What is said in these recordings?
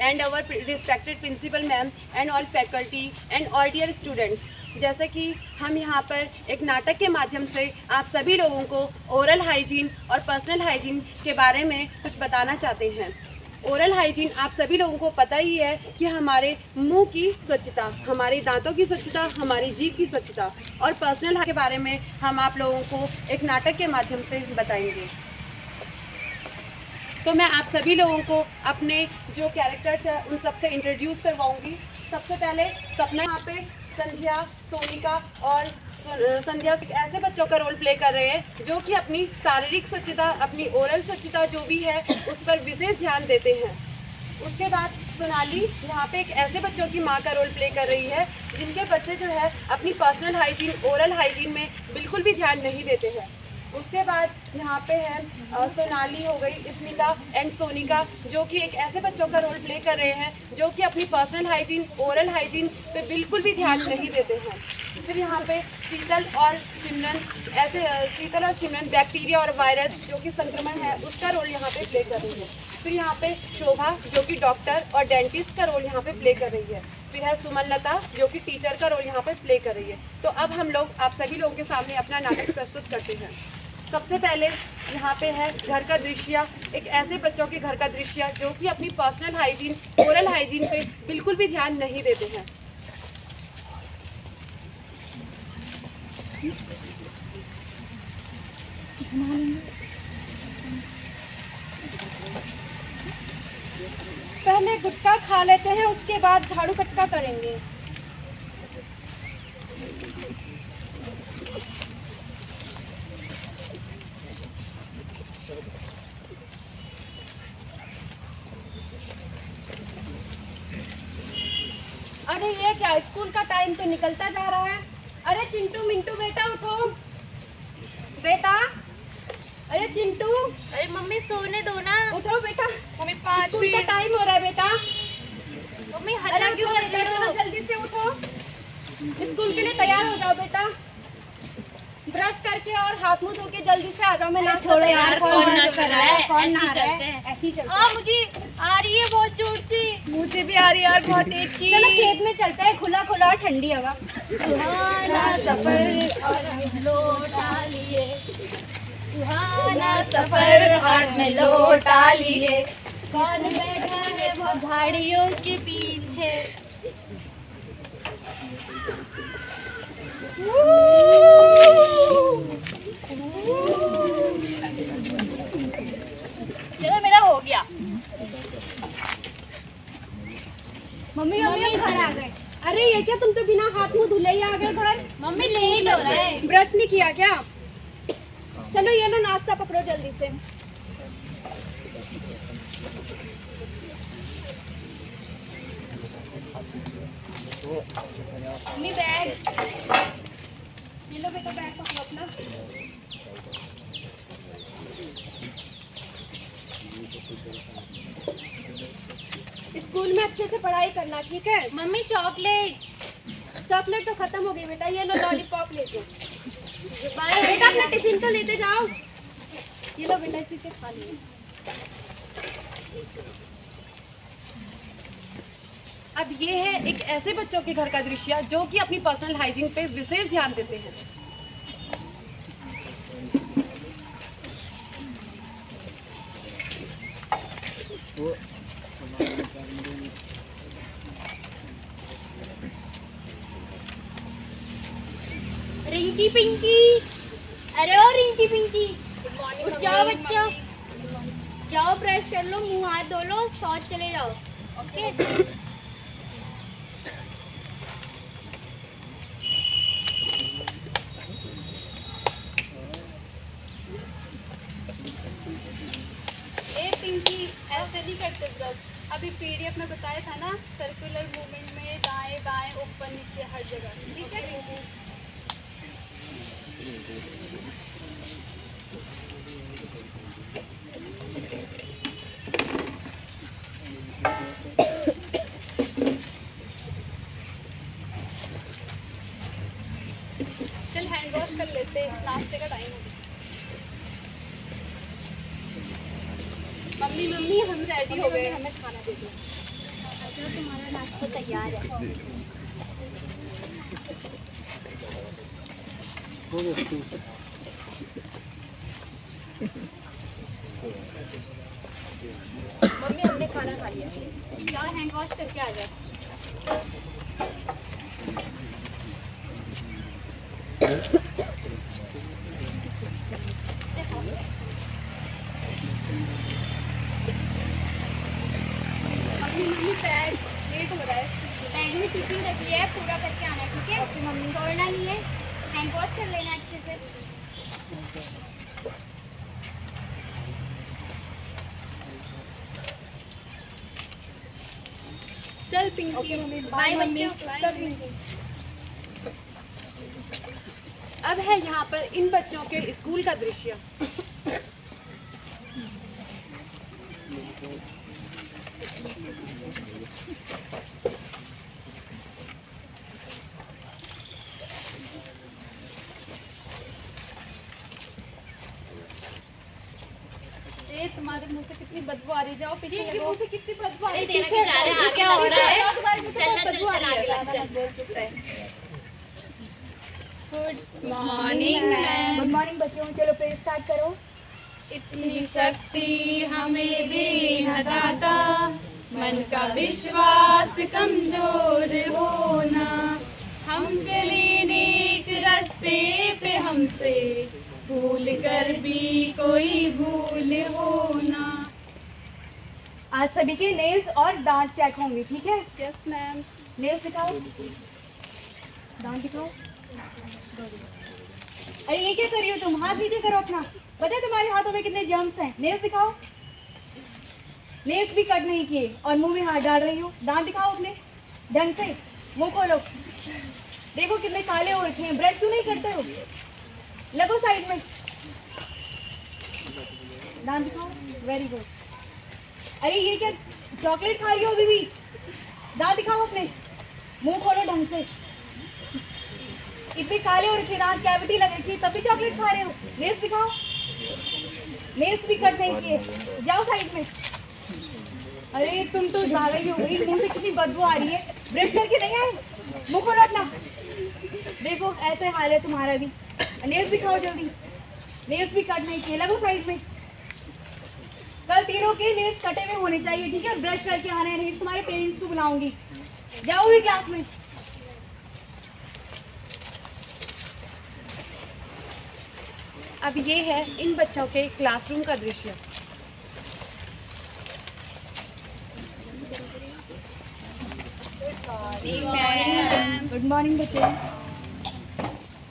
and our respected principal ma'am and all faculty and all dear students, जैसे कि हम यहाँ पर एक नाटक के माध्यम से आप सभी लोगों को ओरल हाइजीन और पर्सनल हाइजीन के बारे में कुछ बताना चाहते हैं। ओरल हाइजीन आप सभी लोगों को पता ही है कि हमारे मुंह की स्वच्छता, हमारे दांतों की स्वच्छता, हमारी जीभ की स्वच्छता, और पर्सनल के बारे में हम आप लोगों को एक नाटक के माध्यम से बताएंगे। तो मैं आप सभी लोगों को अपने जो कैरेक्टर्स हैं उन सबसे इंट्रोड्यूस करवाऊंगी। सबसे पहले सपना यहाँ पे संध्या, सोनिका और संध्या ऐसे बच्चों का रोल प्ले कर रहे हैं जो कि अपनी शारीरिक स्वच्छता, अपनी ओरल स्वच्छता जो भी है उस पर विशेष ध्यान देते हैं। उसके बाद सोनाली यहाँ पे एक ऐसे बच्चों की माँ का रोल प्ले कर रही है जिनके बच्चे जो है अपनी पर्सनल हाइजीन, ओरल हाइजीन में बिल्कुल भी ध्यान नहीं देते हैं। उसके बाद यहाँ पे है सोनाली हो गई, स्मिता एंड सोनिका जो कि एक ऐसे बच्चों का रोल प्ले कर रहे हैं जो कि अपनी पर्सनल हाइजीन, ओरल हाइजीन पे बिल्कुल भी ध्यान नहीं देते हैं। फिर यहाँ पे शीतल और सिमरन बैक्टीरिया और वायरस जो कि संक्रमण है उसका रोल यहाँ पे प्ले कर रही है। फिर यहाँ पे शोभा जो कि डॉक्टर और डेंटिस्ट का रोल यहाँ पे प्ले कर रही है। फिर है सुमनलता जो कि टीचर का रोल यहाँ पे प्ले कर रही है। तो अब हम लोग आप सभी लोगों के सामने अपना नाटक प्रस्तुत करते हैं। सबसे पहले यहाँ पे है घर का दृश्य, एक ऐसे बच्चों के घर का दृश्य जो कि अपनी पर्सनल हाइजीन, ओरल हाइजीन पे बिल्कुल भी ध्यान नहीं देते हैं। पहले गुटखा खा लेते हैं, उसके बाद झाड़ू कटका करेंगे। अरे ये क्या, स्कूल का टाइम तो निकलता जा रहा है। अरे चिंटू मिंटू बेटा उठो बेटा। अरे चिंटू, अरे मम्मी सोने दो ना। उठो बेटा, मम्मी 5 स्कूल का टाइम हो रहा है बेटा। मम्मी हल्ला क्यों कर रही हो? जल्दी से उठो, स्कूल के लिए तैयार हो जाओ बेटा। ब्रश करके और हाथ मुंह धो के जल्दी से आ जाओ। मैं ना छोड़ो यार, कौन नाच रहा है? कौन ऐसे नाच रहा चलते है? हैं। ऐसे ही चलते हाँ मुझे आ रही है बहुत जोर से। मुझे भी आ रही है यार, बहुत तेज की। चलो खेत में चलते हैं, खुला खुला और ठंडी हवा। सुहाना सफर और लौटा लिए, सुहाना सफर और मैं लौटा लिए। कौन बैठा है वो झाड़ियों के पीछे? चलो मेरा हो गया। मम्मी हम घर आ गए। अरे ये क्या, तुम तो बिना हाथ मुंह धुले ही आ गए घर। मम्मी लेट हो रहा है। ब्रश नहीं किया क्या? चलो ये लो, नाश्ता पकड़ो जल्दी से। मम्मी बैग, ये लो बेटा, बैग पकड़ो अपना। स्कूल में अच्छे से पढ़ाई करना, ठीक है? Mummy chocolate. चॉकलेट तो खत्म हो गई बेटा, ये लो लॉलीपॉप लेके। बाय बेटा अपना टिफिन तो लेते जाओ। ये लो बेटा, इसी से खा लो। अब ये है एक ऐसे बच्चों के घर का दृश्य जो कि अपनी पर्सनल हाइजीन पे विशेष ध्यान देते हैं। रिंकी पिंकी, अरे ओ रिंकी पिंकी, उठ जाओ बच्चों, जाओ ब्रश कर लो, मुंह हाथ धो लो, शौच चले जाओ। ओके ए पिंकी, ऐसे नहीं करते ब्रश। अभी पीडीएफ में बताया था ना, सर्कुलर मूवमेंट में दाएं बाएं ऊपर नीचे हर जगह, ठीक है? चल हैंड वॉश कर लेते, नाश्ते का टाइम हो गया। मम्मी हम रेडी हो गए, हमें खाना दे दो। तो तैयार है। मम्मी हमने खाना खा लिया। जाओ हैंड वॉश करके आ जाओ। मम्मी बैग लेट हो रहा है। बैग में टिफिन रख लिया है, पूरा करके आना, ठीक है? Okay mummy. छोड़ना नहीं है, हैंड वॉश कर लेना अच्छे से। चल पिंकी, बाय बच्चों। चल पिंकी। अब है यहाँ पर इन बच्चों के स्कूल का दृश्य। ए तुम्हारे मुंह से कितनी बदबू आ रही है, जाओ पीछे लगो। मुंह से कितनी बदबू आ रही अरे है, तेरा क्या जा रहा है? आगे लग रहा है। चलना चल चल आगे लग चल। बोल चुप रहे। Good morning ma'am. Good morning बच्चों, चलो फिर स्टार्ट करो। इतनी शक्ति हमें दे न दाता, मन का विश्वास कमजोर होना। हम चले नेक रास्ते पे, हमसे भूल कर भी कोई भूल होना। आज सभी के नेल्स और दांत चेक होंगे, ठीक है? Yes ma'am. नेल्स दिखाओ, दांत दिखाओ। अरे ये क्या कर रही हो तुम? हाथ नीचे करो अपना। पता है तुम्हारे हाथों में कितने जर्म्स हैं? नेल्स दिखाओ। नेल्स भी कट नहीं किए और मुंह में हाथ डाल रही हो। दांत दिखाओ अपने ढंग से, मुंह खोलो। देखो कितने काले हो रखे हैं। ब्रश क्यों नहीं करते हो? लगो साइड में। दांत दिखाओ। Very good. अरे ये क्या चॉकलेट खा रही हो अभी भी? दांत दिखाओ अपने, मुंह खोलो ढंग से। इतने काले और रखे दांत, कैविटी लग रखी है, तभी चॉकलेट खा रहे हो। नेल्स दिखाओ। नेल्स भी कट नहीं किए, जाओ साइड में। अरे तुम तो ज्यादा ही हो गई, मुंह से कितनी बदबू आ रही है। ब्रश करके नहीं आए? मुंह खोलो अपना। देखो ऐसे हाल है तुम्हारा भी। नेल्स दिखाओ जल्दी। नेल्स भी कट नहीं किए, लगो साइड में। कल तीनों के नेल्स कटे हुए होने चाहिए, ठीक है? ब्रश करके आना है। नहीं तुम्हारे पेरेंट्स को बुलाऊंगी। जाओ भी क्लास में। अब ये है इन बच्चों के क्लासरूम का दृश्य। गुड मॉर्निंग बच्चे।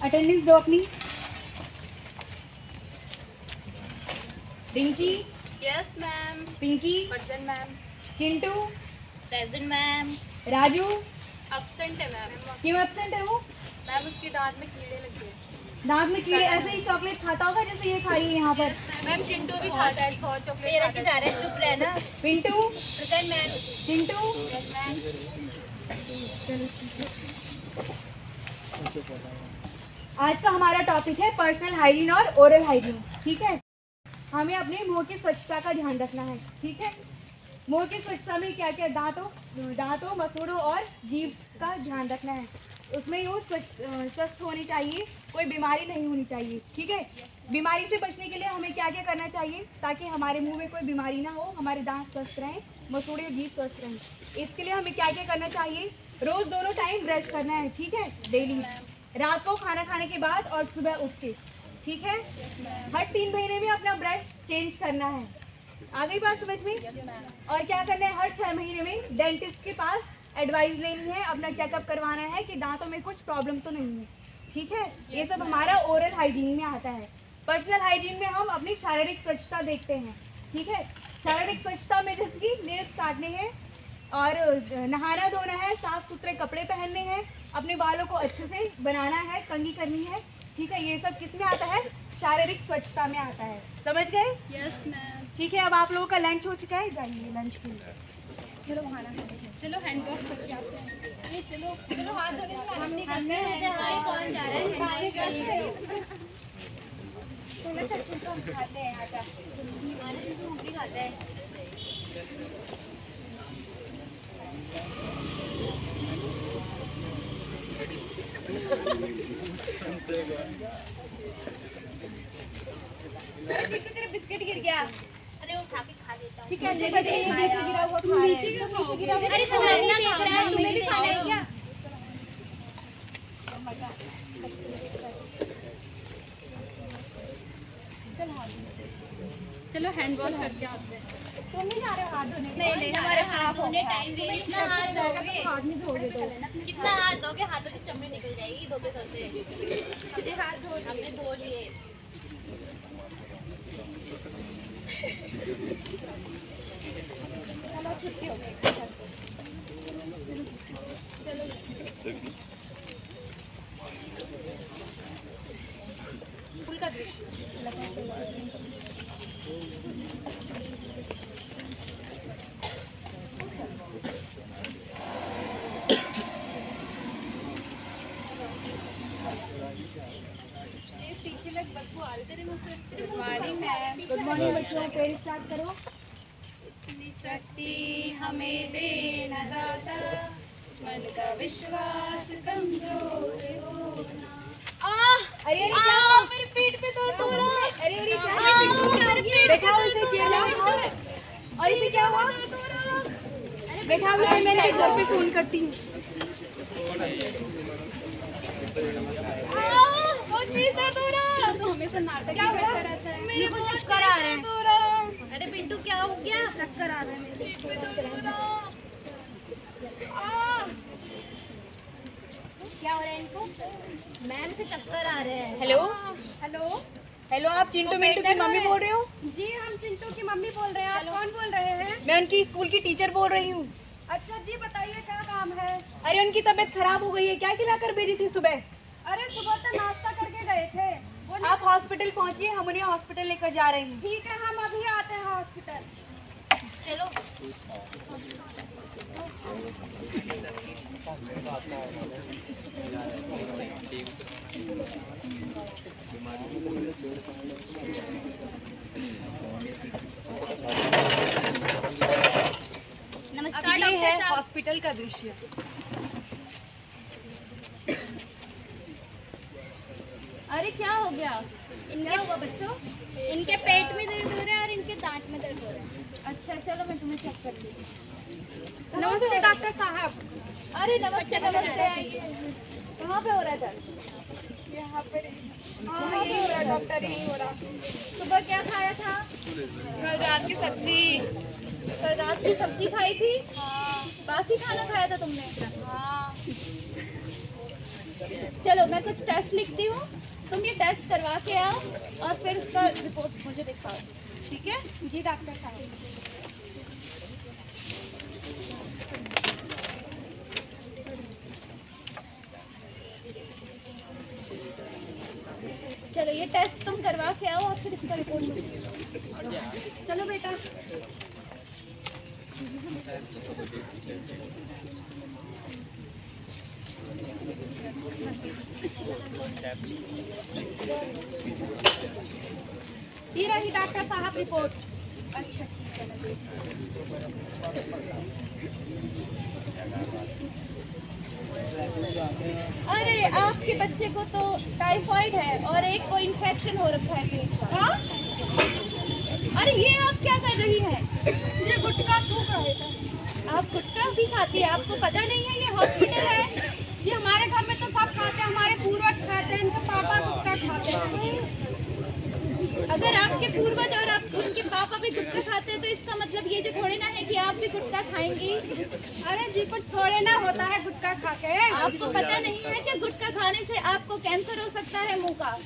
अटेंडेंस दो अपनी। Rinki, yes ma'am. Pinki, present ma'am. Chintu, present ma'am. Raju. Absent है मैम। क्यों एब्सेंट है वो? मैम उसके दांत में कीड़े लग गए। दांत में कीड़े? ऐसे ही चॉकलेट खाता होगा जैसे ये खा रही है यहाँ पर। मैम चिंटू भी खाता है, बहुत चॉकलेट तेरा खाता क्या है। जा रहा है? चुप रहना। Pintu, present ma'am. Chintu. Yes ma'am. आज का हमारा टॉपिक है पर्सनल हाइजीन और ओरल हाइजीन, ठीक है? हमें अपने मुंह की स्वच्छता का ध्यान रखना है, ठीक है? मुंह की स्वच्छता में क्या क्या? दांतों, मसूड़ों और जीभ का ध्यान रखना है। उसमें वो स्वस्थ होनी चाहिए, कोई बीमारी नहीं होनी चाहिए, ठीक है? बीमारी से बचने के लिए हमें क्या क्या करना चाहिए ताकि हमारे मुंह में कोई बीमारी ना हो, हमारे दांत स्वस्थ रहें, मसूड़े और जीभ स्वस्थ रहें। इसके लिए हमें क्या क्या करना चाहिए? रोज़ दोनों टाइम ब्रश करना है, ठीक है? डेली। रात को खाना खाने के बाद और सुबह उठ के, ठीक है? हर 3 महीने में अपना ब्रश चेंज करना है। आ गई बात समझ में? और क्या करना है? हर 6 महीने में डेंटिस्ट के पास एडवाइस लेनी है, अपना चेकअप करवाना है कि दांतों में कुछ प्रॉब्लम तो नहीं है, ठीक है? ये सब हमारा ओरल हाइजीन में आता है। पर्सनल हाइजीन में हम अपनी शारीरिक स्वच्छता देखते हैं, ठीक है? शारीरिक स्वच्छता में जैसे कि नेल्स काटने हैं और नहाना धोना है, साफ सुथरे कपड़े पहनने हैं, अपने बालों को अच्छे से बनाना है, कंघी करनी है, ठीक है? ये सब किस में आता है? शारीरिक स्वच्छता में आता है। समझ गए? Yes ma'am. ठीक है, अब आप लोगों का लंच हो चुका है, जाइए लंच के लिए। चलो खाना खाते हैं। चलो हैंड वॉश करके आते हैं। ये चलो चलो हाथ धोने के बाद हमने हमने कौन जा रहा है? चलो चल हम खाते हैं आटा। हमारे भी खाता है। तेरा बिस्किट गिर गया। अरे उठा के खा लेता हूँ। ठीक है, नीचे गिरा हुआ खा रहे हैं। अरे तुम्हें नहीं देख रहा है, तुम्हें भी खाना है क्या? चलो हैंड वॉश करके आते हैं। तुम नहीं जा रहे हो हाथ धोने? नहीं हमारे हाथ धोने टाइम भी इतना हाथ धोगे, हाथ नहीं धोगे तो कितना हाथ धोगे, हाथों की चमड़ी निकल जाएगी धोते धोते। अपने हाथ धो हमने धो लिए। चलो छुट्टी हो गई। स्कूल का दृश्य। पीछे लग बदबू आ रही तेरे मुंह से। Good morning ma'am. Good morning बच्चों, पेड़ स्टार्ट करो। इतनी शक्ति हमें दे न दाता, मन का विश्वास कमजोर होना। अरे मेरी पीठ पे दर्द हो रहा है। अरे क्या बैठाओ इसे, चेला और इसे क्या हुआ? बैठाओ इसे, मैं नेटवर्क पे फोन करती हूँ। बहुत तेज दर्द हो रहा है। तो हमेशा नाटक ही करता रहता है। मेरे को चक्कर आ रहे हैं। अरे पिंटू क्या हो गया? चक्कर आ रहे हैं मेरे को। क्या हो रहा है इनको? मैम से चक्कर आ रहे हैं। हेलो हेलो हेलो, आप चिंटू मिंटू की मम्मी बोल रहे हो? जी, हम चिंटू की मम्मी बोल रहे हैं। आप कौन बोल रहे हैं? मैं उनकी स्कूल की टीचर बोल रही हूँ। अच्छा जी, बताइए क्या काम है? अरे उनकी तबीयत खराब हो गई है, क्या खिलाकर भेजी थी सुबह? अरे सुबह तो नाश्ता करके गए थे। आप हॉस्पिटल पहुँचिए, हम उन्हें हॉस्पिटल लेकर जा रहे हैं। ठीक है, हम अभी आते हैं हॉस्पिटल। चलो। नमस्कार ये डॉक्टर है साहब। हॉस्पिटल का दृश्य। अरे क्या हो गया? क्या हुआ बच्चों? इनके पेट में दर्द हो रहा है और इनके दांत में दर्द हो रहा है। अच्छा चलो, मैं तुम्हें चेक करती हूँ। नमस्ते डॉक्टर साहब। अरे नमस्ते नमस्ते, आइए। कहाँ पे हो रहा है दर्द? यहाँ पे हाँ, यही हो रहा डॉक्टर, यही हो रहा। सुबह क्या खाया था? कल रात की सब्जी। कल रात की सब्जी खाई थी? बासी खाना खाया था तुमने? हाँ। चलो मैं कुछ टेस्ट लिखती हूँ, तुम ये टेस्ट करवा के आओ और फिर उसका रिपोर्ट मुझे दिखाओ, ठीक है? जी डॉक्टर साहब। चलो ये टेस्ट तुम करवा के आओ और फिर इसका रिपोर्ट मुझे। चलो बेटा। ये रही डॉक्टर साहब रिपोर्ट। अच्छा अरे आपके बच्चे को तो टाइफाइड है और एक को इन्फेक्शन हो रखा है पेट का। हाँ? अरे ये आप क्या कर रही हैं? ये गुटखा सूख रहे थे। आप गुटखा भी खाती है, आपको पता नहीं है ये हॉस्पिटल है? ये हमारे घर में तो सब खाते हैं, हमारे पूर्वज खाते हैं, इनके पापा गुटखा खाते हैं। अगर आपके पूर्वज और आप उनके पापा भी गुटखा खाते हैं तो इसका मतलब ये जो थोड़ी ना है कि आप भी गुटखा खाएंगी। अरे जी, कुछ थोड़े ना होता है गुटखा खा के। आपको पता नहीं है कि गुटखा खाने से आपको कैंसर हो सकता है मुंह का?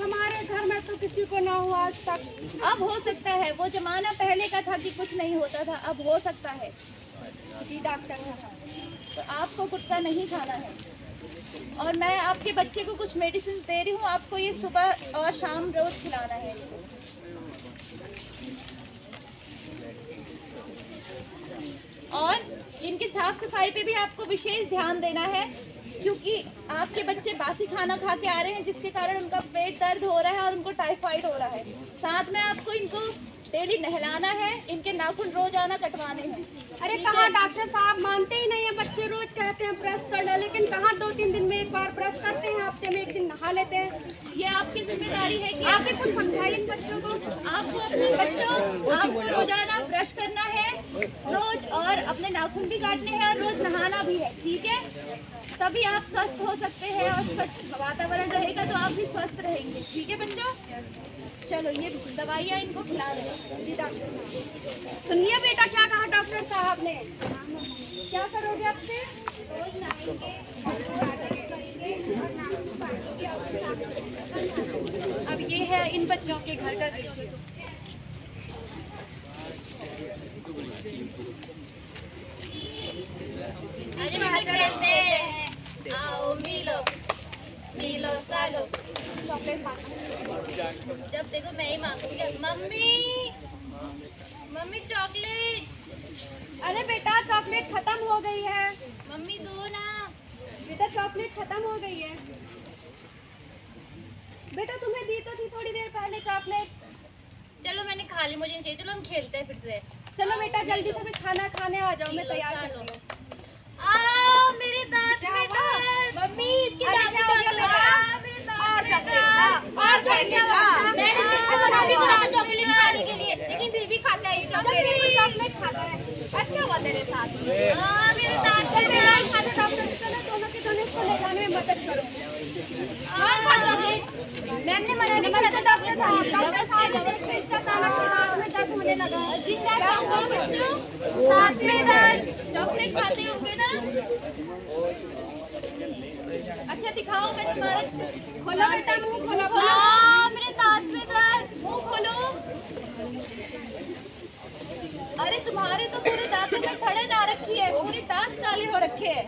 हमारे घर में तो किसी को ना हुआ आज तक। अब हो सकता है, वो जमाना पहले का था कि कुछ नहीं होता था, अब हो सकता है। जी डॉक्टर साहब। तो आपको गुटखा नहीं खाना है और मैं आपके बच्चे को कुछ मेडिसिन दे रही हूँ, आपको ये सुबह और शाम रोज खिलाना है। और इनकी साफ सफाई पे भी आपको विशेष ध्यान देना है क्योंकि आपके बच्चे बासी खाना खा के आ रहे हैं जिसके कारण उनका पेट दर्द हो रहा है और उनको टाइफाइड हो रहा है। साथ में आपको इनको डेली नहलाना है, इनके नाखून रोजाना कटवाने हैं। अरे कहाँ डॉक्टर साहब मानते ही नहीं है, बच्चे रोज कहते हैं ब्रश कर लो, लेकिन कहाँ 2-3 दिन में एक बार ब्रश करते हैं, हफ्ते में 1 दिन नहा लेते हैं। ये आपकी जिम्मेदारी है कि आप भी कुछ समझाइए इन बच्चों को। आपको अपने बच्चों आपको रोजाना ब्रश करना है रोज, और अपने नाखून भी काटने हैं और रोज नहाना भी है, ठीक है? तभी आप स्वस्थ हो सकते हैं और स्वच्छ वातावरण रहेगा तो आप भी स्वस्थ रहेंगे, ठीक है बच्चों? चलो ये दवाइयाँ इनको खिला दें। जी डॉक्टर साहब। सुनिए बेटा, क्या कहा डॉक्टर साहब ने? क्या करोगे अब से? रोज नहाएंगे, अब ये है इन बच्चों के घर का दृश्य। आज बाहर खेलते हैं, आओ मिलो मिलो सालो। जब देखो मैं ही मांगूंगी, मम्मी मम्मी चॉकलेट। अरे बेटा, चॉकलेट खत्म हो गई है। मम्मी दो ना। बेटा चॉकलेट खत्म हो गई है। बेटा तुम्हें दी तो थी थोड़ी देर पहले चॉकलेट। चलो मैंने खा ली, मुझे नहीं चाहिए, चलो हम खेलते हैं फिर से। चलो बेटा जल्दी से फिर खाना खाने आ जाओ, मैं तैयार करती हूँ। मेरे दांत में दर्द। मम्मी इसके अरे दांत क्या में हो दर्द गया लगा। बेटा? मेरे दांत और में चॉकलेट दर्द। खा, और चॉकलेट खा। मैंने किसको मना भी करा चॉकलेट खाने के लिए, लेकिन फिर भी खाता है ये चॉकलेट। चॉकलेट खाता है। अच्छा हुआ तेरे साथ। मेरे दांत में दर्द। खाते डॉक्टर से चलो, दोनों के दोनों को ले जाने में मदद करो। कौन खा चॉकलेट? मैम ने मना नहीं करा। डॉक्टर साहब, डॉक्टर साहब ने देखते इसका अचानक से दांत में दर्द होने लगा। क्या हुआ बच्चों? दांत में दर्द। चॉकलेट खाते होंगे ना? अच्छा दिखाओ, मैं तुम्हारा खोलो बेटा, मुंह खोलो। मेरे दांत में दर्द। मुंह खोलो। अरे तुम्हारे तो पूरे दांतों में सड़न आ रखी है, पूरे दांत काले हो रखे हैं।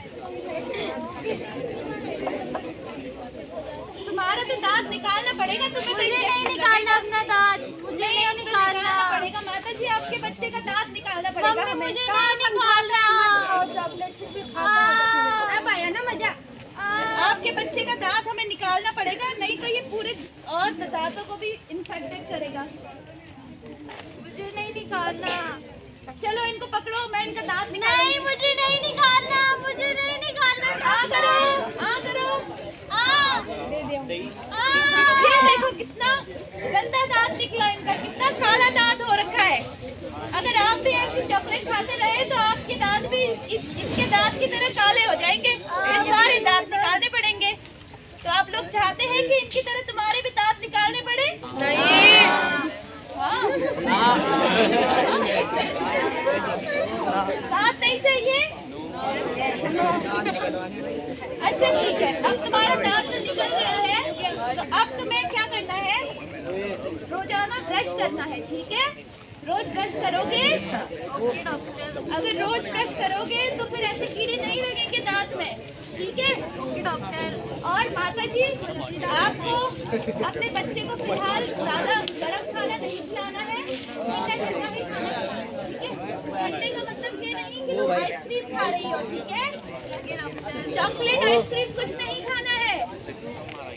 तुम्हारा तो दांत निकालना पड़ेगा तुम्हें। मुझे नहीं निकालना अपना दांत, मुझे नहीं निकालना पड़ेगा। माता जी आपके बच्चे का दांत निकालना पड़ेगा हमें। मुझे नहीं निकालना। चॉकलेट फिर भी खाता। अब आया ना मजा। आपके बच्चे का दांत हमें निकालना पड़ेगा, नहीं तो ये पूरे और दांतों को भी इन्फेक्टेड करेगा। मुझे नहीं निकालना। चलो इनको पकड़ो, मैं इनका दांत निकाल। नहीं मुझे नहीं निकालना, मुझे नहीं निकालना। आ करो, आ करो, आ दे दे। ये देखो कितना गंदा दांत निकला इनका, कितना काला दांत हो रखा है। अगर आप भी ऐसी चॉकलेट खाते रहे तो आपके दांत भी इनके दांत की तरह काले हो जाएंगे, फिर सारे दांत निकालने पड़ेंगे। तो आप लोग चाहते हैं कि इनकी तरह तुम्हारे भी दांत निकालने पड़े? नहीं। दांत नहीं चाहिए? अच्छा ठीक है, अब तुम्हारा दांत तो निकल गया है, तो अब तुम्हें क्या करना है? रोजाना ब्रश करना है, ठीक है? रोज ब्रश करोगे? Okay doctor. अगर रोज ब्रश करोगे तो फिर ऐसे कीड़े नहीं लगेंगे दांत में, ठीक है? Okay doctor. और माता जी आपको अपने बच्चे को फिलहाल ज़्यादा गर्म खाना नहीं खिलाना है, ठंडा ठंडा ही खाना खिलाना है, ठीक है? कहने का मतलब ये नहीं कि तुम आइसक्रीम खा रही हो, ठीक है? चॉकलेट आइसक्रीम कुछ नहीं खाना है,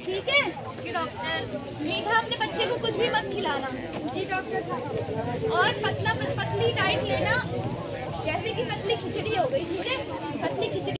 ठीक है? Okay doctor. मीठा अपने बच्चे को कुछ भी मत खिलाना। जी डॉक्टर साहब। और पतली डाइट लेना, जैसे कि पतली खिचड़ी हो गई, ठीक है? पतली खिचड़ी